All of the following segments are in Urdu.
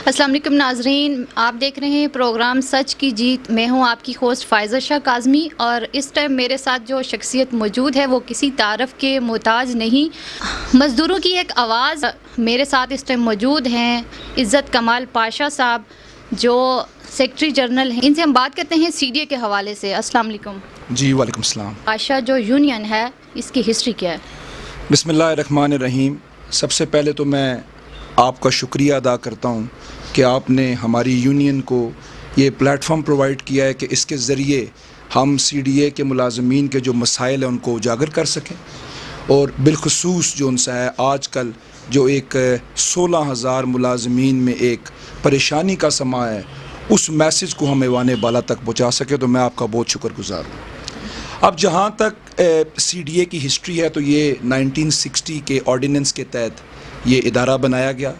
السلام علیکم ناظرین، آپ دیکھ رہے ہیں پروگرام سچ کی جیت۔ میں ہوں آپ کی ہوسٹ فائزہ شاہ کاظمی، اور اس ٹائم میرے ساتھ جو شخصیت موجود ہے وہ کسی تعارف کے محتاج نہیں، مزدوروں کی ایک آواز۔ میرے ساتھ اس ٹائم موجود ہیں عزت کمال پاشا صاحب، جو سیکرٹری جنرل ہیں۔ ان سے ہم بات کرتے ہیں سی ڈی اے کے حوالے سے۔ السلام علیکم جی وعلیکم السلام۔ پاشا، جو یونین ہے اس کی ہسٹری کیا ہے؟ بسم اللہ الرحمن الرحیم۔ سب سے پہلے تو میں آپ کا شکریہ ادا کرتا ہوں کہ آپ نے ہماری یونین کو یہ پلیٹ فارم پرووائڈ کیا ہے کہ اس کے ذریعے ہم سی ڈی اے کے ملازمین کے جو مسائل ہیں ان کو اجاگر کر سکیں، اور بالخصوص جو ان سے ہے آج کل جو ایک 16,000 ملازمین میں ایک پریشانی کا سما ہے، اس میسج کو ہم ایوان بالا تک پہنچا سکے، تو میں آپ کا بہت شکر گزار ہوں۔ اب جہاں تک سی ڈی اے کی ہسٹری ہے تو یہ 1960 کے آرڈیننس کے تحت یہ ادارہ بنایا گیا،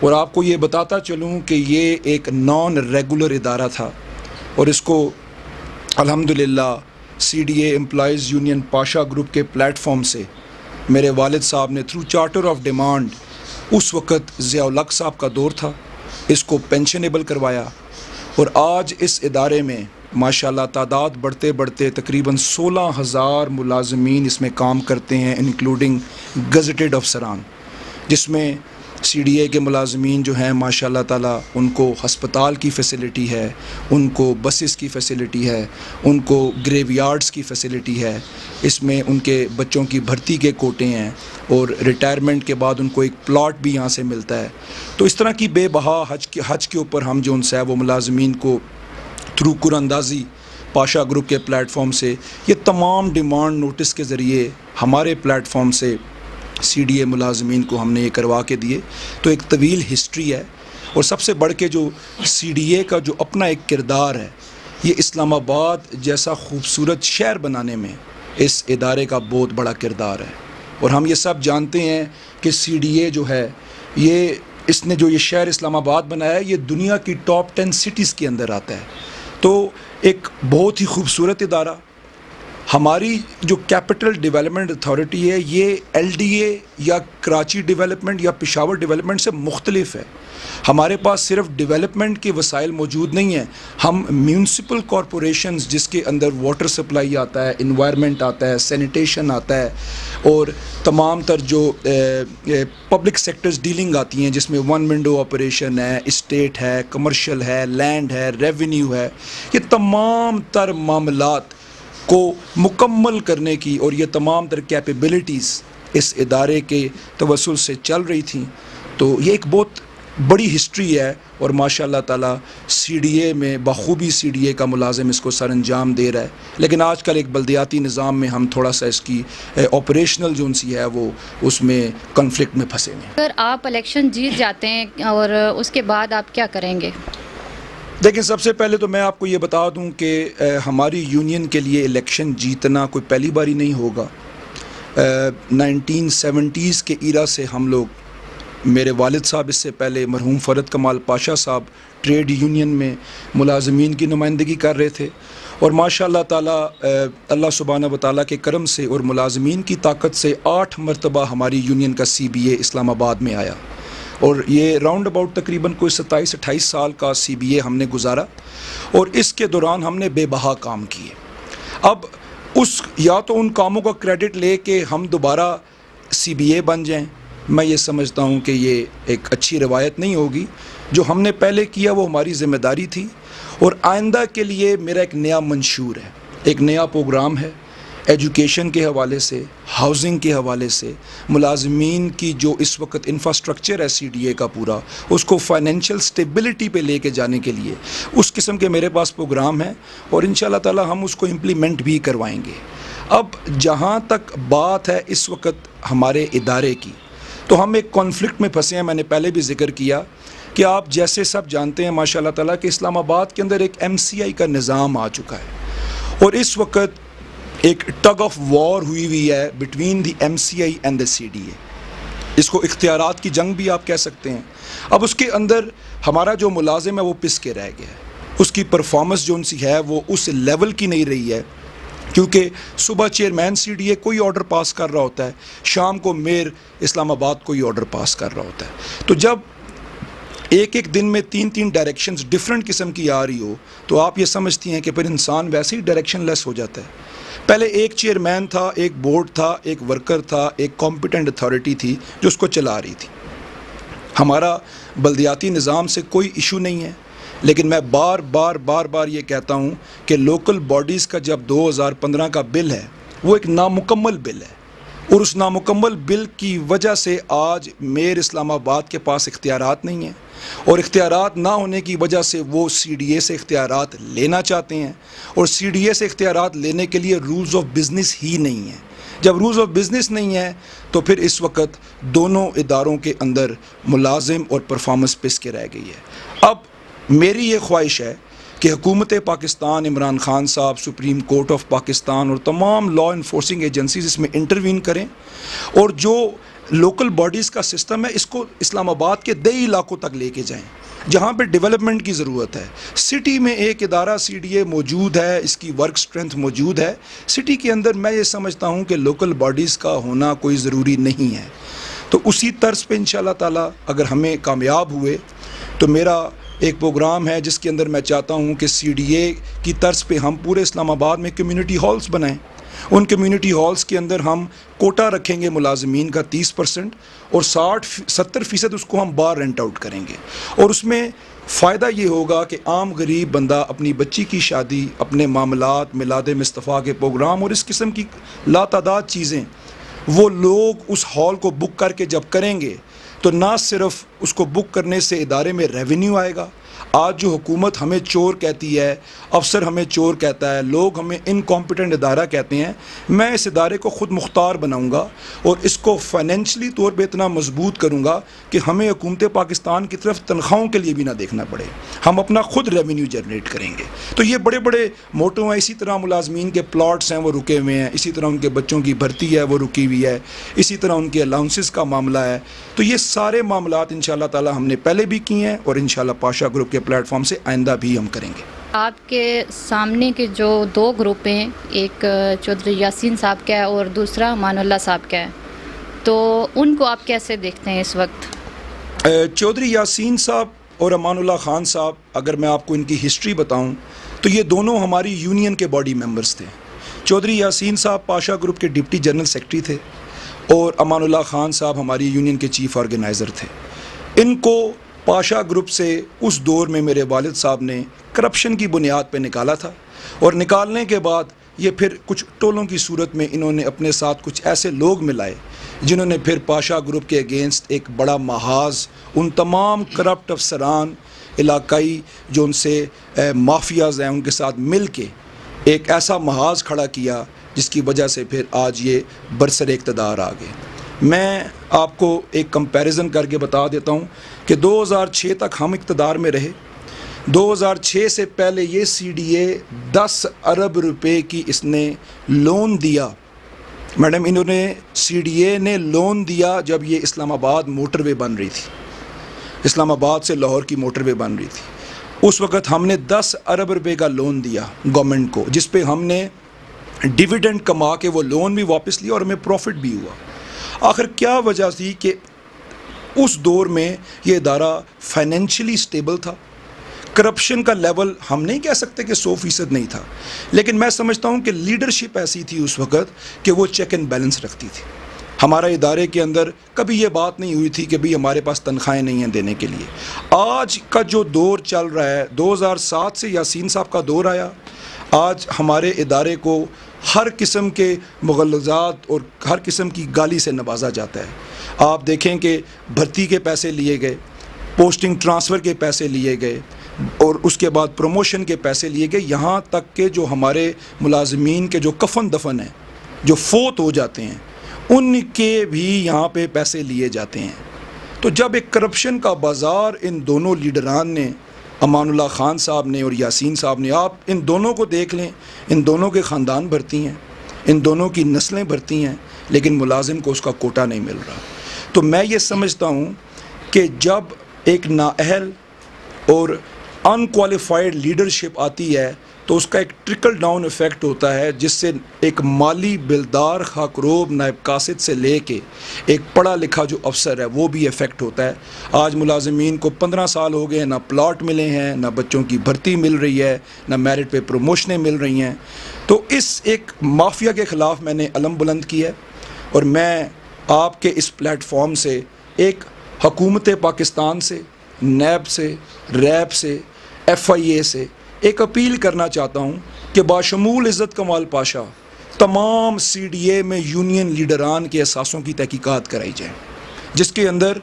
اور آپ کو یہ بتاتا چلوں کہ یہ ایک نان ریگولر ادارہ تھا، اور اس کو الحمدللہ C D A employees union Pasha group کے پلیٹ فارم سے میرے والد صاحب نے تھرو چارٹر آف ڈیمانڈ، اس وقت ضیاء الحق صاحب کا دور تھا، اس کو پینشنیبل کروایا، اور آج اس ادارے میں ماشاءاللہ تعداد بڑھتے بڑھتے تقریباً 16,000 ملازمین اس میں کام کرتے ہیں، انکلوڈنگ گزٹڈ افسران، جس میں سی ڈی اے کے ملازمین جو ہیں ماشاء اللہ تعالیٰ ان کو ہسپتال کی فیسلٹی ہے، ان کو بسز کی فیسلٹی ہے، ان کو گریو یارڈز کی فیسلٹی ہے، اس میں ان کے بچوں کی بھرتی کے کوٹے ہیں، اور ریٹائرمنٹ کے بعد ان کو ایک پلاٹ بھی یہاں سے ملتا ہے۔ تو اس طرح کی بے بہا حج کے اوپر ہم جو ان سے ہے وہ ملازمین کو تھرو قراندازی پاشا گروپ کے پلیٹ فارم سے یہ تمام ڈیمانڈ نوٹس کے ذریعے ہمارے پلیٹ فارم سے سی ڈی اے ملازمین کو ہم نے یہ کروا کے دیے۔ تو ایک طویل ہسٹری ہے، اور سب سے بڑھ کے جو سی ڈی اے کا جو اپنا ایک کردار ہے، یہ اسلام آباد جیسا خوبصورت شہر بنانے میں اس ادارے کا بہت بڑا کردار ہے، اور ہم یہ سب جانتے ہیں کہ سی ڈی اے جو ہے اس نے جو یہ شہر اسلام آباد بنایا ہے، یہ دنیا کی ٹاپ 10 سٹیز کے اندر آتا ہے۔ تو ایک بہت ہی خوبصورت ادارہ۔ ہماری جو کیپٹل ڈیولپمنٹ اتھارٹی ہے، یہ ایل ڈی اے یا کراچی ڈیولپمنٹ یا پشاور ڈیولپمنٹ سے مختلف ہے۔ ہمارے پاس صرف ڈیولپمنٹ کے وسائل موجود نہیں ہیں، ہم میونسپل کارپوریشنز جس کے اندر واٹر سپلائی آتا ہے، انوائرمنٹ آتا ہے، سینیٹیشن آتا ہے، اور تمام تر جو پبلک سیکٹرز ڈیلنگ آتی ہیں، جس میں ون ونڈو آپریشن ہے، اسٹیٹ ہے، کمرشل ہے، لینڈ ہے، ریونیو ہے، یہ تمام تر معاملات کو مکمل کرنے کی اور یہ تمام تر کیپیبلٹیز اس ادارے کے توسل سے چل رہی تھیں۔ تو یہ ایک بہت بڑی ہسٹری ہے، اور ماشاء اللہ تعالیٰ سی ڈی اے میں بخوبی سی ڈی اے کا ملازم اس کو سر انجام دے رہا ہے، لیکن آج کل ایک بلدیاتی نظام میں ہم تھوڑا سا اس کی آپریشنل جو ان سی ہے وہ اس میں کنفلکٹ میں پھنسے ہوئے ہیں۔ اگر آپ الیکشن جیت جاتے ہیں اور اس کے بعد آپ کیا کریں گے؟ دیکھیں، سب سے پہلے تو میں آپ کو یہ بتا دوں کہ ہماری یونین کے لیے الیکشن جیتنا کوئی پہلی باری نہیں ہوگا۔ 1970s کے ایرا سے ہم لوگ، میرے والد صاحب اس سے پہلے مرحوم فرد کمال پاشا صاحب ٹریڈ یونین میں ملازمین کی نمائندگی کر رہے تھے، اور ماشاء اللہ تعالیٰ اللہ سبحانہ و تعالیٰ کے کرم سے اور ملازمین کی طاقت سے 8 مرتبہ ہماری یونین کا سی بی اے اسلام آباد میں آیا، اور یہ راؤنڈ اباؤٹ تقریباً کوئی 27-28 سال کا سی بی اے ہم نے گزارا، اور اس کے دوران ہم نے بے بہا کام کیے۔ اب یا تو ان کاموں کا کریڈٹ لے کے ہم دوبارہ سی بی اے بن جائیں، میں یہ سمجھتا ہوں کہ یہ ایک اچھی روایت نہیں ہوگی۔ جو ہم نے پہلے کیا وہ ہماری ذمہ داری تھی، اور آئندہ کے لیے میرا ایک نیا منشور ہے، ایک نیا پروگرام ہے، ایجوکیشن کے حوالے سے، ہاؤسنگ کے حوالے سے، ملازمین کی جو اس وقت انفراسٹرکچر ہے سی ڈی اے کا پورا، اس کو فائنینشیل سٹیبلٹی پہ لے کے جانے کے لیے اس قسم کے میرے پاس پروگرام ہیں، اور انشاءاللہ تعالی ہم اس کو امپلیمنٹ بھی کروائیں گے۔ اب جہاں تک بات ہے اس وقت ہمارے ادارے کی، تو ہم ایک کانفلکٹ میں پھنسے ہیں۔ میں نے پہلے بھی ذکر کیا کہ آپ جیسے سب جانتے ہیں ماشاء اللہ تعالیٰ کہ اسلام آباد کے اندر ایک ایم سی آئی کا نظام آ چکا ہے، اور اس وقت ایک ٹگ آف وار ہوئی ہے between the M C I and the C D A, اس کو اختیارات کی جنگ بھی آپ کہہ سکتے ہیں۔ اب اس کے اندر ہمارا جو ملازم ہے وہ پس کے رہ گیا ہے، اس کی پرفارمنس جو ان سی ہے وہ اس لیول کی نہیں رہی ہے، کیونکہ صبح چیئرمین سی ڈی اے کوئی آرڈر پاس کر رہا ہوتا ہے، شام کو میئر اسلام آباد کوئی آرڈر پاس کر رہا ہوتا ہے۔ تو جب ایک ایک دن میں 3 ڈائریکشنز ڈفرینٹ قسم کی آ رہی ہو تو آپ یہ سمجھتی ہیں کہ پھر انسان ویسے ہی ڈائریکشن لیس ہو جاتا ہے. پہلے ایک چیئرمین تھا، ایک بورڈ تھا، ایک ورکر تھا، ایک کمپیٹنٹ اتھارٹی تھی جو اس کو چلا رہی تھی. ہمارا بلدیاتی نظام سے کوئی ایشو نہیں ہے، لیکن میں بار بار یہ کہتا ہوں کہ لوکل باڈیز کا جب 2015 کا بل ہے وہ ایک نامکمل بل ہے، اور اس نامکمل بل کی وجہ سے آج میئر اسلام آباد کے پاس اختیارات نہیں ہیں، اور اختیارات نہ ہونے کی وجہ سے وہ سی ڈی اے سے اختیارات لینا چاہتے ہیں، اور سی ڈی اے سے اختیارات لینے کے لیے رولز آف بزنس ہی نہیں ہیں. جب رولز آف بزنس نہیں ہے تو پھر اس وقت دونوں اداروں کے اندر ملازم اور پرفارمنس پس کے رہ گئی ہے. اب میری یہ خواہش ہے کہ حکومت پاکستان، عمران خان صاحب، سپریم کورٹ آف پاکستان اور تمام لا انفورسنگ ایجنسیز اس میں انٹروین کریں، اور جو لوکل باڈیز کا سسٹم ہے اس کو اسلام آباد کے دیہی علاقوں تک لے کے جائیں جہاں پہ ڈیولپمنٹ کی ضرورت ہے. سٹی میں ایک ادارہ سی ڈی اے موجود ہے، اس کی ورک سٹرینتھ موجود ہے. سٹی کے اندر میں یہ سمجھتا ہوں کہ لوکل باڈیز کا ہونا کوئی ضروری نہیں ہے. تو اسی طرز پہ انشاءاللہ تعالی اگر ہمیں کامیاب ہوئے تو میرا ایک پروگرام ہے جس کے اندر میں چاہتا ہوں کہ سی ڈی اے کی طرز پہ ہم پورے اسلام آباد میں کمیونٹی ہالز بنائیں. ان کمیونٹی ہالز کے اندر ہم کوٹا رکھیں گے ملازمین کا 30%، اور 60-70% اس کو ہم بار رینٹ آؤٹ کریں گے. اور اس میں فائدہ یہ ہوگا کہ عام غریب بندہ اپنی بچی کی شادی، اپنے معاملات، میلاد مصطفیٰ کے پروگرام اور اس قسم کی لاتعداد چیزیں وہ لوگ اس ہال کو بک کر کے جب کریں گے تو نہ صرف اس کو بک کرنے سے ادارے میں ریونیو آئے گا. آج جو حکومت ہمیں چور کہتی ہے، افسر ہمیں چور کہتا ہے، لوگ ہمیں انکمپیٹنٹ ادارہ کہتے ہیں، میں اس ادارے کو خود مختار بناؤں گا اور اس کو فائنینشلی طور پہ اتنا مضبوط کروں گا کہ ہمیں حکومت پاکستان کی طرف تنخواہوں کے لیے بھی نہ دیکھنا پڑے، ہم اپنا خود ریونیو جنریٹ کریں گے. تو یہ بڑے بڑے موٹو ہیں. اسی طرح ملازمین کے پلاٹس ہیں وہ رکے ہوئے ہیں، اسی طرح ان کے بچوں کی بھرتی ہے وہ رکی ہوئی ہے، اسی طرح ان کے الاؤنسز کا معاملہ ہے. تو یہ سارے معاملات انشاءاللہ تعالی ہم نے پہلے بھی کیے ہیں اور انشاءاللہ پاشا گروپ کے پلیٹ فارم سے آئندہ بھی ہم کریں گے. آپ کے سامنے کے جو 2 گروپ ہیں، ایک چودھری یاسین صاحب کا ہے اور دوسرا امان اللہ صاحب کا ہے، تو ان کو آپ کیسے دیکھتے ہیں اس وقت؟ چودھری یاسین صاحب اور امان اللہ خان صاحب، اگر میں آپ کو ان کی ہسٹری بتاؤں تو یہ دونوں ہماری یونین کے باڈی ممبرز تھے. چودھری یاسین صاحب پاشا گروپ کے ڈپٹی جنرل سیکرٹری تھے اور امان اللہ خان صاحب ہماری یونین کے چیف آرگنائزر تھے. ان کو پاشا گروپ سے اس دور میں میرے والد صاحب نے کرپشن کی بنیاد پہ نکالا تھا، اور نکالنے کے بعد یہ پھر کچھ ٹولوں کی صورت میں انہوں نے اپنے ساتھ کچھ ایسے لوگ ملائے جنہوں نے پھر پاشا گروپ کے اگینسٹ ایک بڑا محاذ، ان تمام کرپٹ افسران علاقائی جو ان سے مافیاز ہیں ان کے ساتھ مل کے ایک ایسا محاذ کھڑا کیا جس کی وجہ سے پھر آج یہ برسر اقتدار آ گئے. میں آپ کو ایک کمپیریزن کر کے بتا دیتا ہوں کہ 2006 تک ہم اقتدار میں رہے. 2006 سے پہلے یہ سی ڈی اے 10 ارب روپے کی اس نے لون دیا. میڈم انہوں نے سی ڈی اے نے لون دیا جب یہ اسلام آباد موٹر وے بن رہی تھی، اسلام آباد سے لاہور کی موٹر وے بن رہی تھی. اس وقت ہم نے 10 ارب روپے کا لون دیا گورنمنٹ کو، جس پہ ہم نے ڈیویڈنڈ کما کے وہ لون بھی واپس لیا اور ہمیں پروفٹ بھی ہوا. آخر کیا وجہ تھی کہ اس دور میں یہ ادارہ فائنینشلی سٹیبل تھا. کرپشن کا لیول ہم نہیں کہہ سکتے کہ 100% نہیں تھا، لیکن میں سمجھتا ہوں کہ لیڈرشپ ایسی تھی اس وقت کہ وہ چیک اینڈ بیلنس رکھتی تھی. ہمارا ادارے کے اندر کبھی یہ بات نہیں ہوئی تھی کہ بھئی ہمارے پاس تنخواہیں نہیں ہیں دینے کے لیے. آج کا جو دور چل رہا ہے، 2007 سے یاسین صاحب کا دور آیا، آج ہمارے ادارے کو ہر قسم کے مغلظات اور ہر قسم کی گالی سے نوازا جاتا ہے. آپ دیکھیں کہ بھرتی کے پیسے لیے گئے، پوسٹنگ ٹرانسفر کے پیسے لیے گئے اور اس کے بعد پروموشن کے پیسے لیے گئے، یہاں تک کہ جو ہمارے ملازمین کے جو کفن دفن ہیں، جو فوت ہو جاتے ہیں، ان کے بھی یہاں پہ پیسے لیے جاتے ہیں. تو جب ایک کرپشن کا بازار ان دونوں لیڈران نے، امان اللہ خان صاحب نے اور یاسین صاحب نے، آپ ان دونوں کو دیکھ لیں، ان دونوں کے خاندان بھرتی ہیں، ان دونوں کی نسلیں بھرتی ہیں، لیکن ملازم کو اس کا کوٹا نہیں مل رہا. تو میں یہ سمجھتا ہوں کہ جب ایک نااہل اور ان کوالیفائڈ لیڈرشپ آتی ہے تو اس کا ایک ٹرکل ڈاؤن ایفیکٹ ہوتا ہے، جس سے ایک مالی بلدار خاکروب نائب قاصد سے لے کے ایک پڑھا لکھا جو افسر ہے وہ بھی افیکٹ ہوتا ہے۔ آج ملازمین کو 15 سال ہو گئے، نہ پلاٹ ملے ہیں، نہ بچوں کی بھرتی مل رہی ہے، نہ میرٹ پہ پروموشنیں مل رہی ہیں۔ تو اس ایک مافیا کے خلاف میں نے علم بلند کیا ہے، اور میں آپ کے اس پلیٹ فارم سے ایک حکومت پاکستان سے، نیب سے، ریب سے، FIA سے ایک اپیل کرنا چاہتا ہوں کہ باشمول عزت کمال پاشا تمام CDA میں یونین لیڈران کے اثاثوں کی تحقیقات کرائی جائیں، جس کے اندر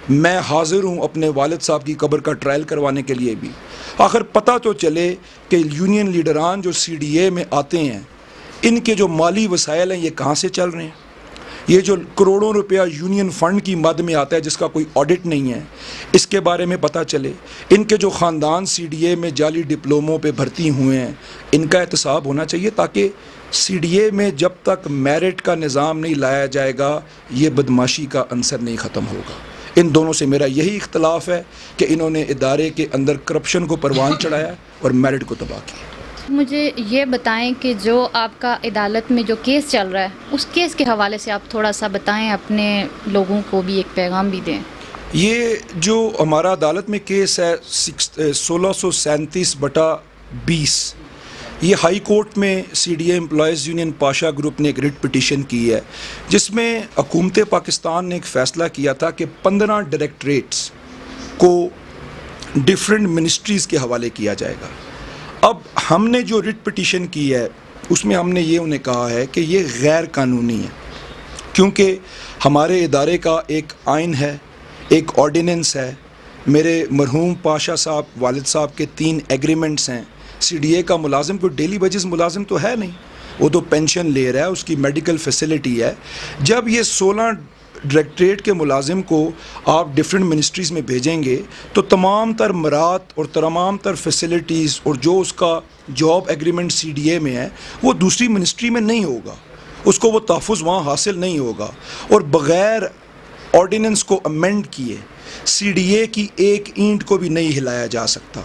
میں حاضر ہوں اپنے والد صاحب کی قبر کا ٹرائل کروانے کے لیے بھی۔ آخر پتہ تو چلے کہ یونین لیڈران جو CDA میں آتے ہیں، ان کے جو مالی وسائل ہیں یہ کہاں سے چل رہے ہیں۔ یہ جو کروڑوں روپیہ یونین فنڈ کی مد میں آتا ہے جس کا کوئی آڈٹ نہیں ہے، اس کے بارے میں پتہ چلے۔ ان کے جو خاندان CDA میں جعلی ڈپلوموں پہ بھرتی ہوئے ہیں، ان کا احتساب ہونا چاہیے، تاکہ CDA میں جب تک میرٹ کا نظام نہیں لایا جائے گا یہ بدماشی کا عنصر نہیں ختم ہوگا۔ ان دونوں سے میرا یہی اختلاف ہے کہ انہوں نے ادارے کے اندر کرپشن کو پروان چڑھایا اور میرٹ کو تباہ کیا۔ مجھے یہ بتائیں کہ جو آپ کا عدالت میں جو کیس چل رہا ہے، اس کیس کے حوالے سے آپ تھوڑا سا بتائیں، اپنے لوگوں کو بھی ایک پیغام بھی دیں۔ یہ جو ہمارا عدالت میں کیس ہے 1637/20، یہ ہائی کورٹ میں CDA employees union Pasha group نے ایک ریٹ پٹیشن کی ہے، جس میں حکومت پاکستان نے ایک فیصلہ کیا تھا کہ 15 ڈائریکٹریٹس کو ڈیفرنٹ منسٹریز کے حوالے کیا جائے گا۔ اب ہم نے جو ریٹ پٹیشن کی ہے اس میں ہم نے یہ انہیں کہا ہے کہ یہ غیر قانونی ہے، کیونکہ ہمارے ادارے کا ایک آئین ہے، ایک آرڈیننس ہے، میرے مرحوم پاشا صاحب والد صاحب کے 3 ایگریمنٹس ہیں۔ CDA کا ملازم کوئی ڈیلی ویجز ملازم تو ہے نہیں، وہ تو پینشن لے رہا ہے، اس کی میڈیکل فیسلٹی ہے۔ جب یہ 16 ڈائریکٹریٹ کے ملازم کو آپ ڈیفرنٹ منسٹریز میں بھیجیں گے تو تمام تر مرات اور تمام تر فیسلٹیز اور جو اس کا جاب ایگریمنٹ CDA میں ہے وہ دوسری منسٹری میں نہیں ہوگا، اس کو وہ تحفظ وہاں حاصل نہیں ہوگا، اور بغیر آرڈیننس کو امینڈ کیے CDA کی ایک اینٹ کو بھی نہیں ہلایا جا سکتا۔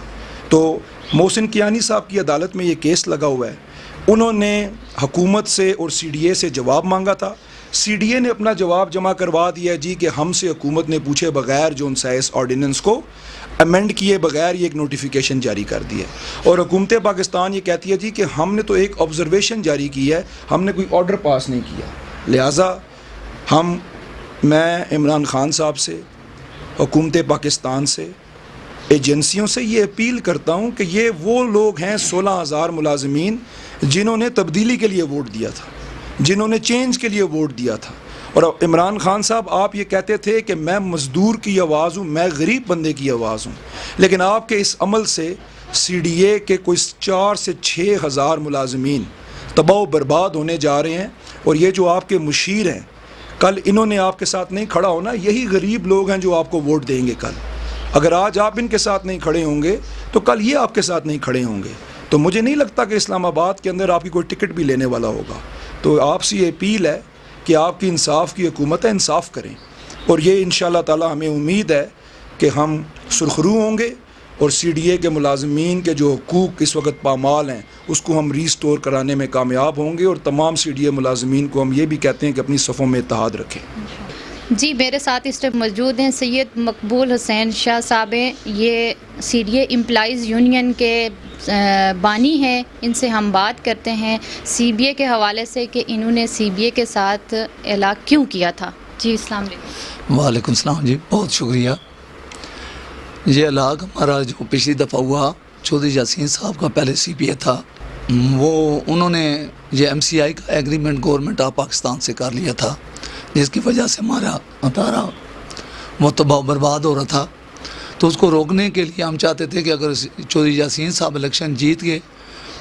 تو محسن کیانی صاحب کی عدالت میں یہ کیس لگا ہوا ہے، انہوں نے حکومت سے اور CDA سے جواب مانگا تھا، CDA نے اپنا جواب جمع کروا دیا جی کہ ہم سے حکومت نے پوچھے بغیر جو ان سے اس آرڈیننس کو امینڈ کیے بغیر یہ ایک نوٹیفیکیشن جاری کر دی ہے، اور حکومت پاکستان یہ کہتی ہے جی کہ ہم نے تو ایک آبزرویشن جاری کی ہے، ہم نے کوئی آرڈر پاس نہیں کیا۔ لہٰذا میں عمران خان صاحب سے، حکومت پاکستان سے، ایجنسیوں سے یہ اپیل کرتا ہوں کہ یہ وہ لوگ ہیں 16,000 ملازمین جنہوں نے تبدیلی کے لیے ووٹ دیا تھا، جنہوں نے چینج کے لیے ووٹ دیا تھا۔ اور عمران خان صاحب آپ یہ کہتے تھے کہ میں مزدور کی آواز ہوں، میں غریب بندے کی آواز ہوں، لیکن آپ کے اس عمل سے CDA کے کوئی 4 سے 6 ہزار ملازمین تباہ و برباد ہونے جا رہے ہیں، اور یہ جو آپ کے مشیر ہیں کل انہوں نے آپ کے ساتھ نہیں کھڑا ہونا، یہی غریب لوگ ہیں جو آپ کو ووٹ دیں گے کل۔ اگر آج آپ ان کے ساتھ نہیں کھڑے ہوں گے تو کل یہ آپ کے ساتھ نہیں کھڑے ہوں گے۔ تو مجھے نہیں لگتا کہ اسلام آباد کے اندر آپ کی کوئی ٹکٹ بھی لینے والا ہوگا۔ تو آپ سے یہ اپیل ہے کہ آپ کی انصاف کی حکومت ہے، انصاف کریں، اور یہ انشاءاللہ تعالی ہمیں امید ہے کہ ہم سرخرو ہوں گے، اور CDA کے ملازمین کے جو حقوق اس وقت پامال ہیں اس کو ہم ریسٹور کرانے میں کامیاب ہوں گے، اور تمام CDA ملازمین کو ہم یہ بھی کہتے ہیں کہ اپنی صفوں میں اتحاد رکھیں۔ جی، میرے ساتھ اس ٹائم موجود ہیں سید مقبول حسین شاہ صاحب، یہ CDA امپلائیز یونین کے بانی ہیں، ان سے ہم بات کرتے ہیں CBA کے حوالے سے کہ انہوں نے CBA کے ساتھ اعلان کیوں کیا تھا۔ جی السلام علیکم۔ وعلیکم السلام جی، بہت شکریہ۔ یہ الاغ ہمارا جو پچھلی دفعہ ہوا چودھری یاسین صاحب کا پہلے CBA تھا، انہوں نے یہ MCI کا ایگریمنٹ گورنمنٹ آف پاکستان سے کر لیا تھا، جس کی وجہ سے ہمارا ادارہ وہ تباہ و برباد ہو رہا تھا۔ تو اس کو روکنے کے لیے ہم چاہتے تھے کہ اگر چودھری یاسین صاحب الیکشن جیت گئے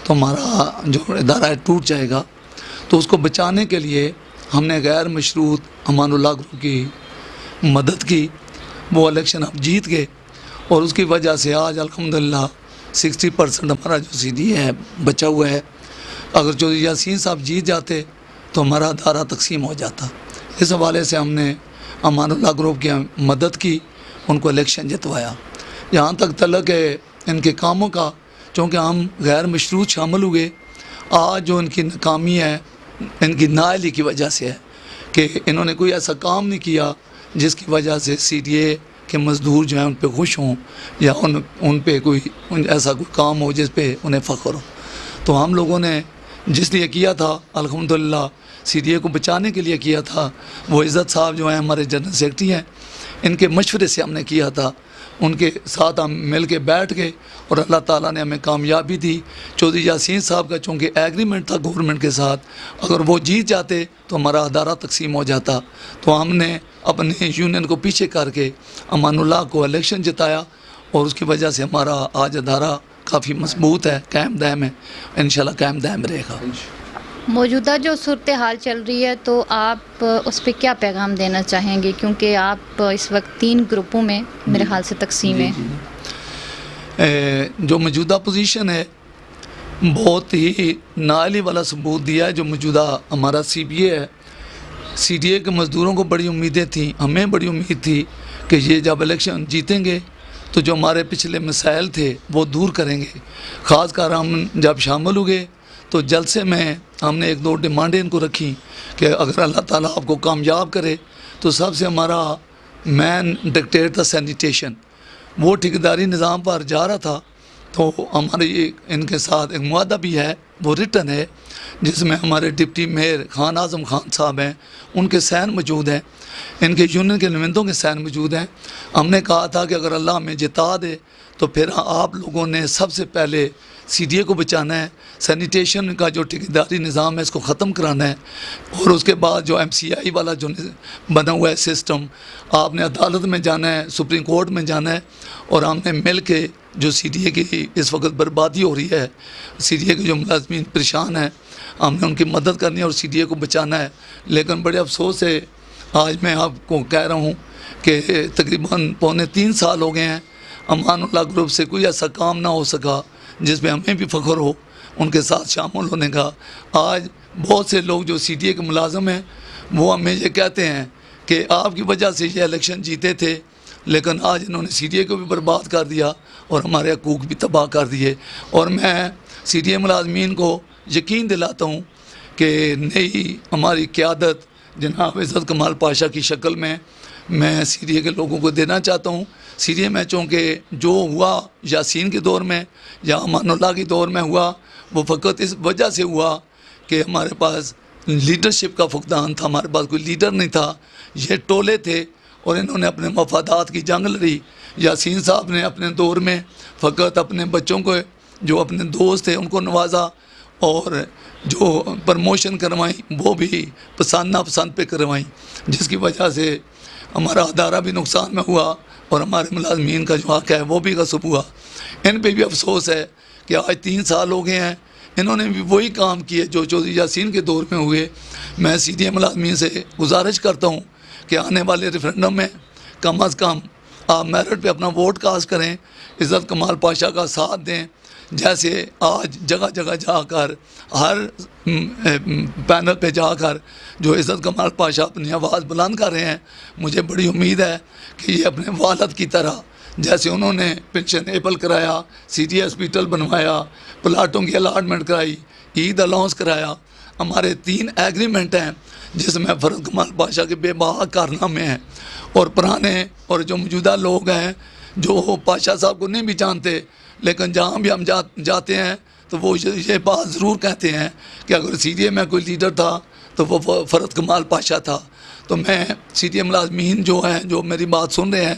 تو ہمارا جو ادارہ ہے ٹوٹ جائے گا۔ تو اس کو بچانے کے لیے ہم نے غیر مشروط امان اللہ گروپ کی مدد کی، وہ الیکشن اب جیت گئے، اور اس کی وجہ سے آج الحمدللہ 60% ہمارا جو CDA ہے بچا ہوا ہے۔ اگر چودھری یاسین صاحب جیت جاتے تو ہمارا ادارہ تقسیم ہو جاتا۔ اس حوالے سے ہم نے امان اللہ گروپ کی مدد کی، ان کو الیکشن جتوایا۔ جہاں تک تعلق ہے ان کے کاموں کا، چونکہ ہم غیر مشروط شامل ہوئے. آج جو ان کی ناکامی ہے ان کی نااہلی کی وجہ سے ہے کہ انہوں نے کوئی ایسا کام نہیں کیا جس کی وجہ سے CDA کے مزدور جو ہیں ان پہ خوش ہوں یا ان پہ کوئی ایسا کوئی کام ہو جس پہ انہیں فخر ہو. تو ہم لوگوں نے جس لیے کیا تھا الحمدللہ CDA کو بچانے کے لیے کیا تھا. وہ عزت صاحب جو ہیں ہمارے جنرل سیکرٹری ہیں, ان کے مشورے سے ہم نے کیا تھا. ان کے ساتھ ہم مل کے بیٹھ گئے اور اللہ تعالیٰ نے ہمیں کامیابی دی. چودھری یاسین صاحب کا چونکہ ایگریمنٹ تھا گورنمنٹ کے ساتھ, اگر وہ جیت جاتے تو ہمارا ادارہ تقسیم ہو جاتا. تو ہم نے اپنے یونین کو پیچھے کر کے امان اللہ کو الیکشن جتایا اور اس کی وجہ سے ہمارا آج ادارہ کافی مضبوط ہے, قائم دائم ہے, انشاءاللہ قائم دائم رہے گا. موجودہ جو صورتحال چل رہی ہے تو آپ اس پہ کیا پیغام دینا چاہیں گے, کیونکہ آپ اس وقت 3 گروپوں میں میرے خیال سے تقسیم ہیں. جو موجودہ پوزیشن ہے بہت ہی نااہلی والا ثبوت دیا ہے. جو موجودہ ہمارا CBA ہے, CDA کے مزدوروں کو بڑی امیدیں تھیں, ہمیں بڑی امید تھی کہ یہ جب الیکشن جیتیں گے تو جو ہمارے پچھلے مسائل تھے وہ دور کریں گے. خاص کر ہم جب شامل ہوئے تو جلسے میں ہم نے 1-2 ڈیمانڈیں ان کو رکھی کہ اگر اللہ تعالیٰ آپ کو کامیاب کرے تو سب سے ہمارا مین ڈکٹیٹ تھا سینیٹیشن. وہ ٹھیکیداری نظام پر جا رہا تھا. تو ہمارے ان کے ساتھ ایک معاہدہ بھی ہے, وہ ریٹن ہے, جس میں ہمارے ڈپٹی میئر خان اعظم خان صاحب ہیں, ان کے سائن موجود ہیں, ان کے یونین کے نمائندوں کے سائن موجود ہیں. ہم نے کہا تھا کہ اگر اللہ ہمیں جتا دے تو پھر آپ لوگوں نے سب سے پہلے CDA کو بچانا ہے, سینیٹیشن کا جو ٹھیکیداری نظام ہے اس کو ختم کرانا ہے, اور اس کے بعد جو MCI والا جو بنا ہوا ہے سسٹم, آپ نے عدالت میں جانا ہے, سپریم کورٹ میں جانا ہے, اور ہم نے مل کے جو CDA کی اس وقت بربادی ہو رہی ہے, CDA کے جو ملازمین پریشان ہیں, ہم نے ان کی مدد کرنی ہے اور CDA کو بچانا ہے. لیکن بڑے افسوس ہے آج میں آپ کو کہہ رہا ہوں کہ تقریباً 3.25 سال ہو گئے ہیں, امان اللہ گروپ سے کوئی ایسا کام نہ ہو سکا جس میں ہمیں بھی فخر ہو ان کے ساتھ شامل ہونے کا. آج بہت سے لوگ جو CDA کے ملازم ہیں وہ ہمیں یہ کہتے ہیں کہ آپ کی وجہ سے یہ الیکشن جیتے تھے, لیکن آج انہوں نے CDA کو بھی برباد کر دیا اور ہمارے حقوق بھی تباہ کر دیے. اور میں CDA ملازمین کو یقین دلاتا ہوں کہ نئی ہماری قیادت جناب عزت کمال پاشا کی شکل میں CDA کے لوگوں کو دینا چاہتا ہوں. CDA میں چونکہ جو ہوا یاسین کے دور میں یا امان اللہ کے دور میں ہوا, وہ فقط اس وجہ سے ہوا کہ ہمارے پاس لیڈرشپ کا فقدان تھا, ہمارے پاس کوئی لیڈر نہیں تھا. یہ ٹولے تھے اور انہوں نے اپنے مفادات کی جنگ لڑی. یاسین صاحب نے اپنے دور میں فقط اپنے بچوں کو, جو اپنے دوست تھے, ان کو نوازا, اور جو پرموشن کروائیں وہ بھی پسند ناپسند پہ کروائیں, جس کی وجہ سے ہمارا ادارہ بھی نقصان میں ہوا اور ہمارے ملازمین کا جو حق ہے وہ بھی غصب ہوا. ان پہ بھی افسوس ہے کہ آج 3 سال ہو گئے ہیں, انہوں نے بھی وہی کام کیے جو چودھری یاسین کے دور میں ہوئے. میں CDA ملازمین سے گزارش کرتا ہوں کہ آنے والے ریفرینڈم میں کم از کم آپ میرٹ پہ اپنا ووٹ کاسٹ کریں, عزت کمال پاشا کا ساتھ دیں. جیسے آج جگہ جگہ جا کر ہر پینل پہ جا کر جو عزت کمال پاشا اپنی آواز بلند کر رہے ہیں, مجھے بڑی امید ہے کہ یہ اپنے والد کی طرح جیسے انہوں نے پینشن ایبل کرایا, CDA ہاسپیٹل بنوایا, پلاٹوں کی الاٹمنٹ کرائی, عید الاؤنس کرایا. ہمارے 3 ایگریمنٹ ہیں جس میں فرد کمال پاشا کے بے بہا کارنامے ہیں, اور پرانے اور جو موجودہ لوگ ہیں جو پاشا صاحب کو نہیں بھی جانتے, لیکن جہاں بھی ہم جاتے ہیں تو وہ یہ بات ضرور کہتے ہیں کہ اگر CDA میں کوئی لیڈر تھا تو وہ فرد کمال پاشا تھا. تو میں CDA ملازمین جو ہیں جو میری بات سن رہے ہیں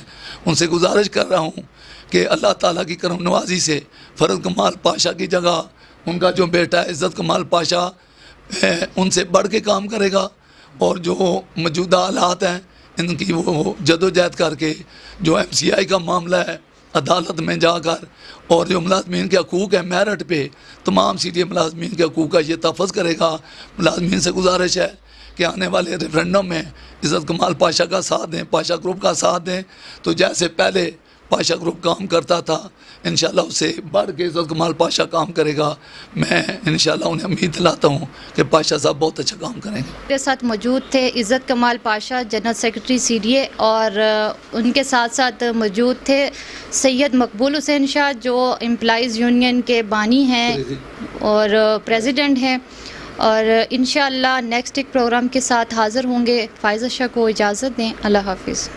ان سے گزارش کر رہا ہوں کہ اللہ تعالیٰ کی کرم نوازی سے فرد کمال پاشا کی جگہ ان کا جو بیٹا ہے عزت کمال پاشا ان سے بڑھ کے کام کرے گا, اور جو موجودہ حالات ہیں ان کی وہ جدوجہد کر کے جو MCI کا معاملہ ہے عدالت میں جا کر, اور جو ملازمین کے حقوق ہیں میرٹ پہ تمام CDA ملازمین کے حقوق کا یہ تحفظ کرے گا. ملازمین سے گزارش ہے کہ آنے والے ریفرینڈم میں عزت کمال پاشا کا ساتھ دیں, پاشا گروپ کا ساتھ دیں. تو جیسے پہلے پاشا گروپ کام کرتا تھا، انشاءاللہ اسے بڑھ کے عزت کمال پاشا کام کرے گا. میں انشاءاللہ انہیں امید دلاتا ہوں کہ پاشا صاحب بہت اچھا کام کریں گے. میرے ساتھ موجود تھے عزت کمال پاشا جنرل سیکرٹری CDA، اور ان کے ساتھ ساتھ موجود تھے سید مقبول حسین شاہ جو امپلائیز یونین کے بانی ہیں اور پریزیڈنٹ ہیں. اور انشاءاللہ نیکسٹ ایک پروگرام کے ساتھ حاضر ہوں گے. فائزہ شاہ کو اجازت دیں. اللہ حافظ.